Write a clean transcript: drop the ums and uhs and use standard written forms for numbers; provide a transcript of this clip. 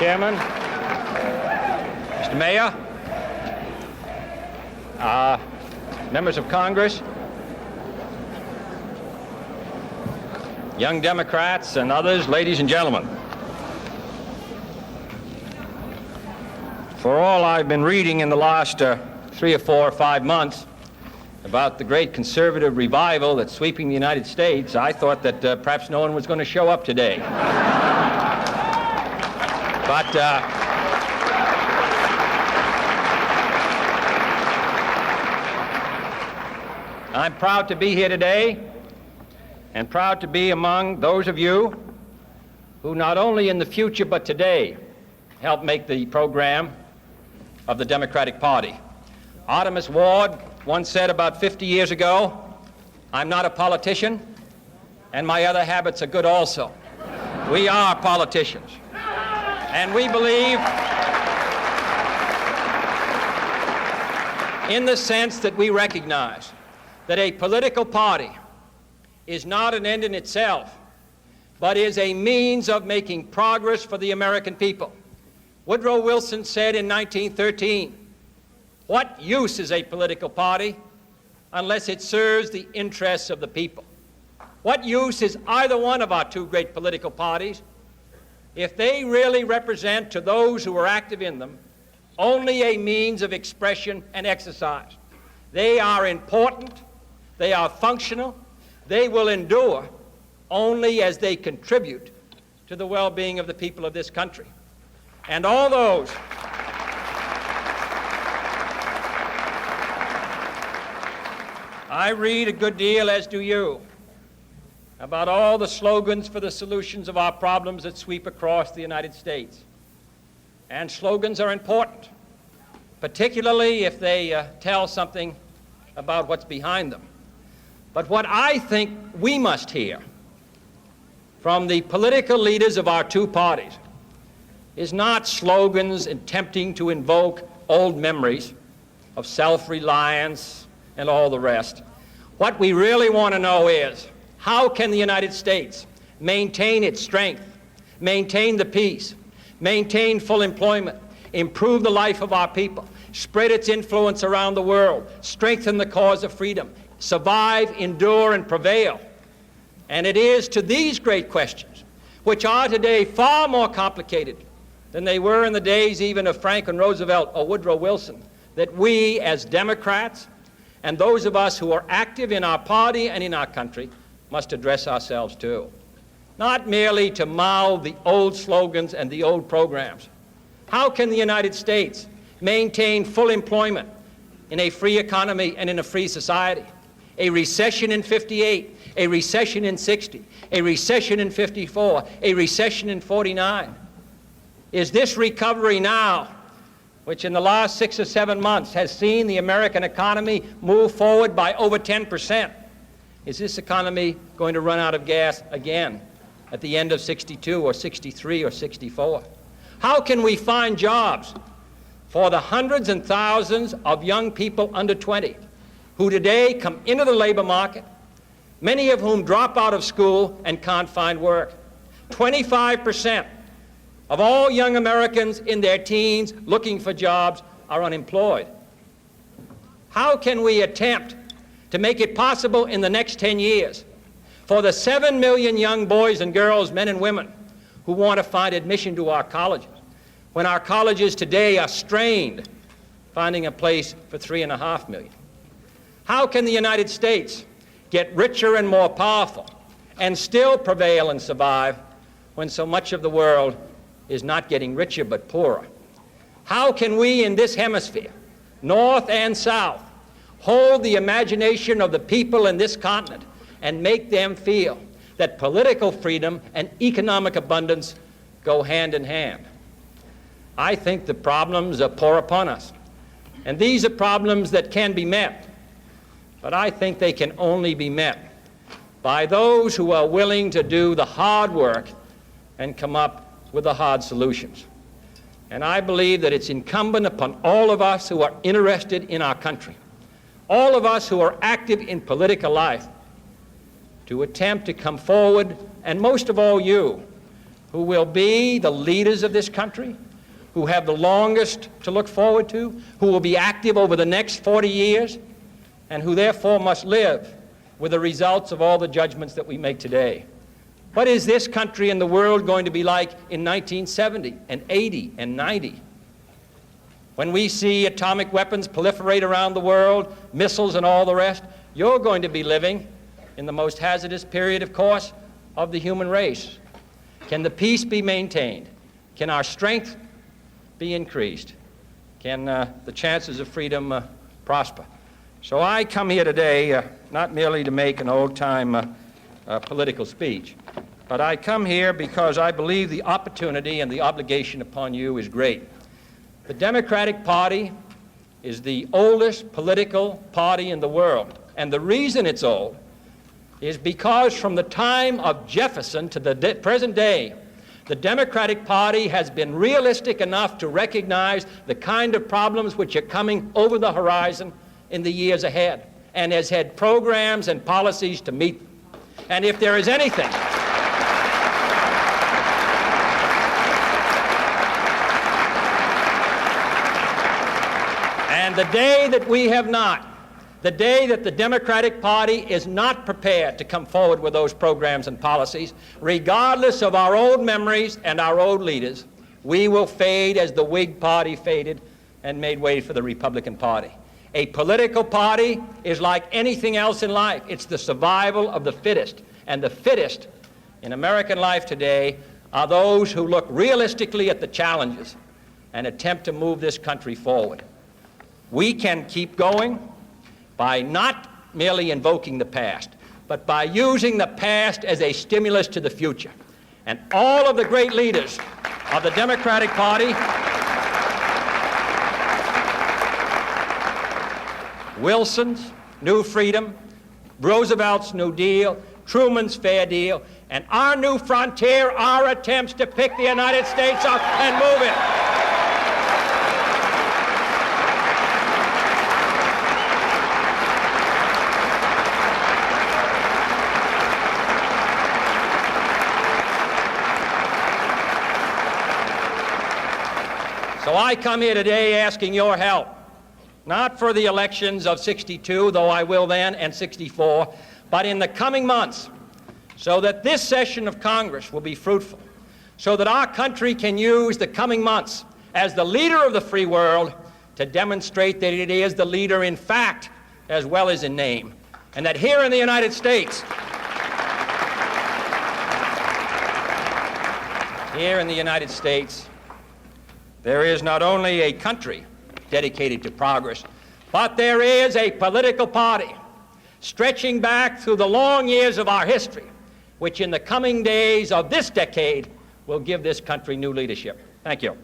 Chairman, Mr. Mayor, members of Congress, young Democrats and others, ladies and gentlemen. For all I've been reading in the last 3 or 4 or 5 months about the great conservative revival that's sweeping the United States, I thought that perhaps no one was going to show up today. But I'm proud to be here today and proud to be among those of you who not only in the future but today helped make the program of the Democratic Party. Artemus Ward once said about 50 years ago, "I'm not a politician, and my other habits are good also." We are politicians, and we believe in the sense that we recognize that a political party is not an end in itself, but is a means of making progress for the American people. Woodrow Wilson said in 1913, "What use is a political party unless it serves the interests of the people?" What use is either one of our two great political parties if they really represent to those who are active in them only a means of expression and exercise? They are important, they are functional, they will endure only as they contribute to the well-being of the people of this country. And all those I read a good deal, as do you, about all the slogans for the solutions of our problems that sweep across the United States. And slogans are important, particularly if they tell something about what's behind them. But what I think we must hear from the political leaders of our two parties is not slogans attempting to invoke old memories of self-reliance and all the rest. What we really want to know is, how can the United States maintain its strength, maintain the peace, maintain full employment, improve the life of our people, spread its influence around the world, strengthen the cause of freedom, survive, endure, and prevail? And it is to these great questions, which are today far more complicated than they were in the days even of Franklin Roosevelt or Woodrow Wilson, that we as Democrats and those of us who are active in our party and in our country must address ourselves to. Not merely to mouth the old slogans and the old programs. How can the United States maintain full employment in a free economy and in a free society? A recession in 58, a recession in 60, a recession in 54, a recession in 49. Is this recovery now, which in the last 6 or 7 months has seen the American economy move forward by over 10%, is this economy going to run out of gas again at the end of 62 or 63 or 64? How can we find jobs for the hundreds and thousands of young people under 20 who today come into the labor market, many of whom drop out of school and can't find work? 25% of all young Americans in their teens looking for jobs are unemployed. How can we attempt to make it possible in the next 10 years for the 7 million young boys and girls, men and women, who want to find admission to our colleges, when our colleges today are strained finding a place for 3.5 million? How can the United States get richer and more powerful and still prevail and survive when so much of the world is not getting richer but poorer? How can we in this hemisphere, North and South, hold the imagination of the people in this continent and make them feel that political freedom and economic abundance go hand in hand? I think the problems pour upon us, and these are problems that can be met, but I think they can only be met by those who are willing to do the hard work and come up with the hard solutions. And I believe that it's incumbent upon all of us who are interested in our country, all of us who are active in political life, to attempt to come forward, and most of all you, who will be the leaders of this country, who have the longest to look forward to, who will be active over the next 40 years, and who therefore must live with the results of all the judgments that we make today. What is this country and the world going to be like in 1970 and 80 and 90? When we see atomic weapons proliferate around the world, missiles and all the rest, you're going to be living in the most hazardous period, of course, of the human race. Can the peace be maintained? Can our strength be increased? Can the chances of freedom prosper? So I come here today not merely to make an old-time political speech, but I come here because I believe the opportunity and the obligation upon you is great. The Democratic Party is the oldest political party in the world, and the reason it's old is because from the time of Jefferson to the present day, the Democratic Party has been realistic enough to recognize the kind of problems which are coming over the horizon in the years ahead, and has had programs and policies to meet them. And if there is anything and the day that we have not, the day that the Democratic Party is not prepared to come forward with those programs and policies, regardless of our old memories and our old leaders, we will fade as the Whig Party faded and made way for the Republican Party. A political party is like anything else in life. It's the survival of the fittest. And the fittest in American life today are those who look realistically at the challenges and attempt to move this country forward. We can keep going by not merely invoking the past, but by using the past as a stimulus to the future. And all of the great leaders of the Democratic Party, Wilson's New Freedom, Roosevelt's New Deal, Truman's Fair Deal, and our new frontier, our attempts to pick the United States up and move it. So I come here today asking your help, not for the elections of '62, though I will then, and '64, but in the coming months, so that this session of Congress will be fruitful, so that our country can use the coming months as the leader of the free world to demonstrate that it is the leader in fact as well as in name, and that here in the United States, there is not only a country dedicated to progress, but there is a political party stretching back through the long years of our history, which in the coming days of this decade will give this country new leadership. Thank you.